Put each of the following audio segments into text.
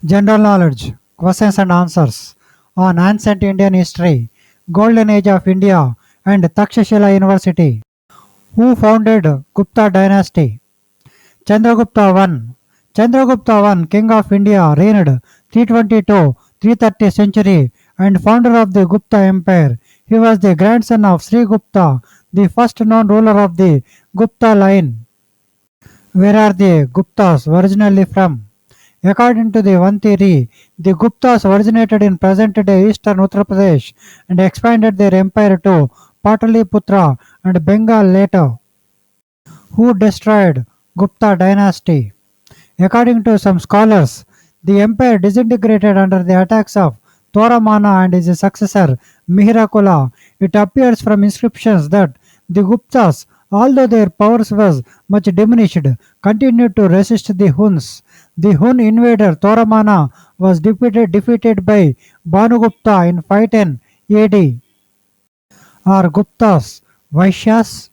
General knowledge, questions and answers on ancient Indian history, Golden Age of India, and Takshashila University. Who founded Gupta Dynasty? Chandragupta I. Chandragupta I, King of India, reigned 320 to 330 century and founder of the Gupta Empire. He was the grandson of Sri Gupta, the first known ruler of the Gupta line. Where are the Guptas originally from? According to the one theory, the Guptas originated in present-day eastern Uttar Pradesh and expanded their empire to Pataliputra and Bengal later. Who destroyed Gupta dynasty? According to some scholars, the empire disintegrated under the attacks of Toramana and his successor Mihirakula. It appears from inscriptions that the Guptas, although their powers was much diminished, continued to resist the Huns. The Hun invader Toramana was defeated by Bhanugupta in 510 AD. Are Guptas Vaishyas?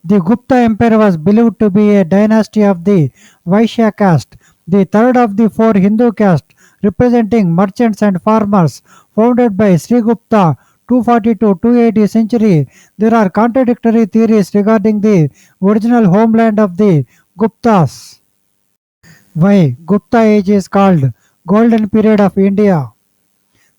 The Gupta Empire was believed to be a dynasty of the Vaishya caste, the third of the four Hindu castes representing merchants and farmers, founded by Sri Gupta 240 to 280 century. There are contradictory theories regarding the original homeland of the Guptas. Why Gupta age is called Golden Period of India?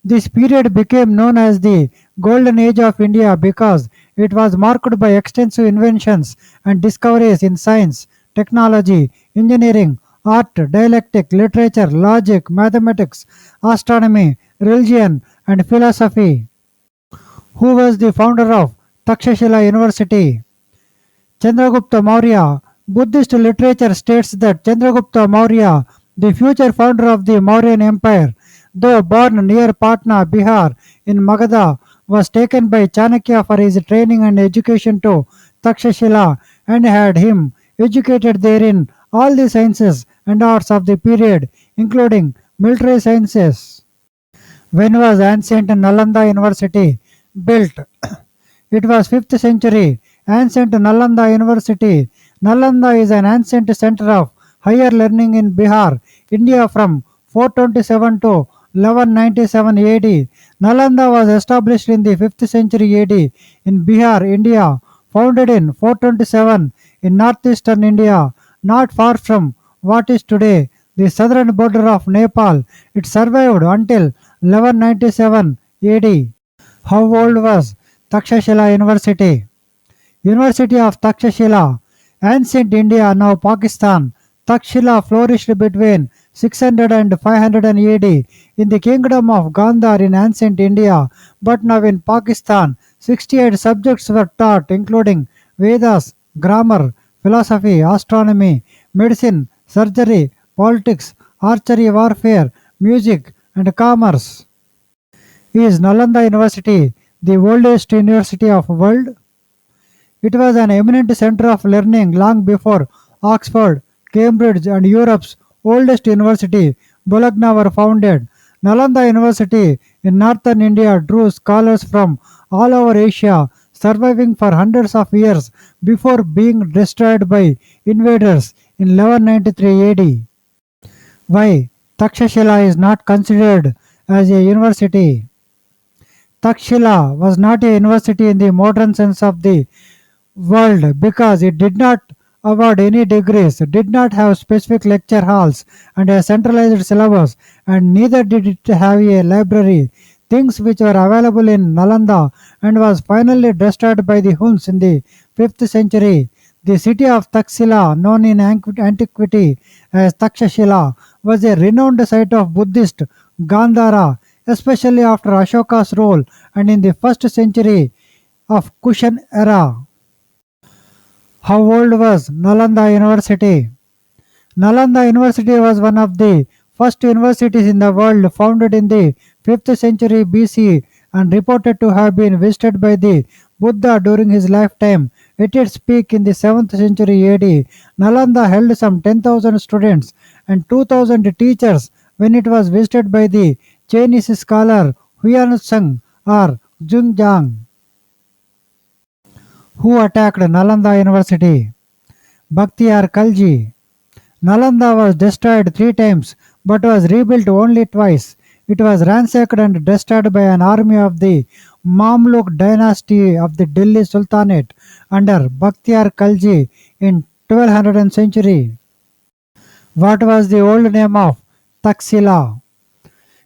This period became known as the Golden Age of India because it was marked by extensive inventions and discoveries in science, technology, engineering, art, dialectic, literature, logic, mathematics, astronomy, religion, and philosophy. Who was the founder of Takshashila University? Chandragupta Maurya. Buddhist literature states that Chandragupta Maurya, the future founder of the Mauryan Empire, though born near Patna, Bihar, in Magadha, was taken by Chanakya for his training and education to Takshashila and had him educated there in all the sciences and arts of the period, including military sciences. When was ancient Nalanda University built? It was 5th century. Ancient Nalanda University. Nalanda is an ancient center of higher learning in Bihar, India from 427 to 1197 AD. Nalanda was established in the 5th century AD in Bihar, India, founded in 427 in northeastern India, not far from what is today the southern border of Nepal. It survived until 1197 AD. How old was Takshashila University? University of Takshashila, ancient India, now Pakistan. Takshila flourished between 600 and 500 AD in the kingdom of Gandhar in ancient India, but now in Pakistan. 68 subjects were taught, including Vedas, grammar, philosophy, astronomy, medicine, surgery, politics, archery, warfare, music, and commerce. Is Nalanda University the oldest university of world? It was an eminent center of learning long before Oxford, Cambridge, and Europe's oldest university, Bologna, were founded. Nalanda University in northern India drew scholars from all over Asia, surviving for hundreds of years before being destroyed by invaders in 1193 AD. Why Takshashila is not considered as a university? Takshila was not a university in the modern sense of the world because it did not award any degrees, did not have specific lecture halls and a centralized syllabus, and neither did it have a library, things which were available in Nalanda and was finally destroyed by the Huns in the 5th century. The city of Taxila, known in antiquity as Takshashila, was a renowned site of Buddhist Gandhara, especially after Ashoka's rule and in the 1st century of Kushan era. How old was Nalanda University? Nalanda University was one of the first universities in the world, founded in the 5th century BC and reported to have been visited by the Buddha during his lifetime. At its peak in the 7th century AD, Nalanda held some 10,000 students and 2,000 teachers when it was visited by the Chinese scholar Huansung or Zhongjiang. Who attacked Nalanda University? Bhakti or Khalji. Nalanda was destroyed 3 times but was rebuilt only twice. It was ransacked and destroyed by an army of the Mamluk dynasty of the Delhi Sultanate under Bakhtiar Khalji in 1200th century. What was the old name of Taxila?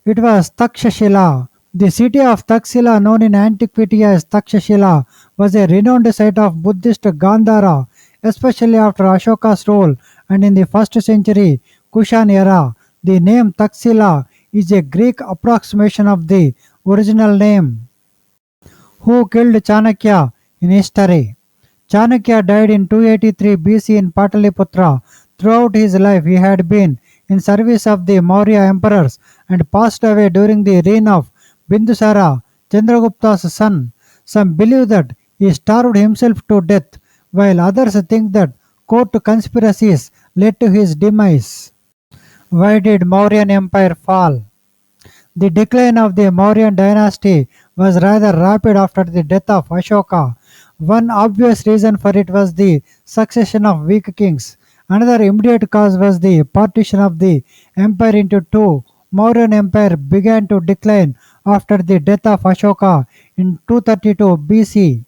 It was Takshashila. The city of Taxila, known in antiquity as Takshashila, was a renowned site of Buddhist Gandhara, especially after Ashoka's rule and in the 1st century Kushan era. The name Taxila is a Greek approximation of the original name. Who killed Chanakya in history? Chanakya died in 283 BC in Pataliputra. Throughout his life, he had been in service of the Maurya emperors and passed away during the reign of Bindusara, Chandragupta's son. Some believe that he starved himself to death, while others think that court conspiracies led to his demise. Why did Mauryan Empire fall? The decline of the Mauryan dynasty was rather rapid after the death of Ashoka. One obvious reason for it was the succession of weak kings. Another immediate cause was the partition of the empire into two. Mauryan Empire began to decline after the death of Ashoka in 232 BC.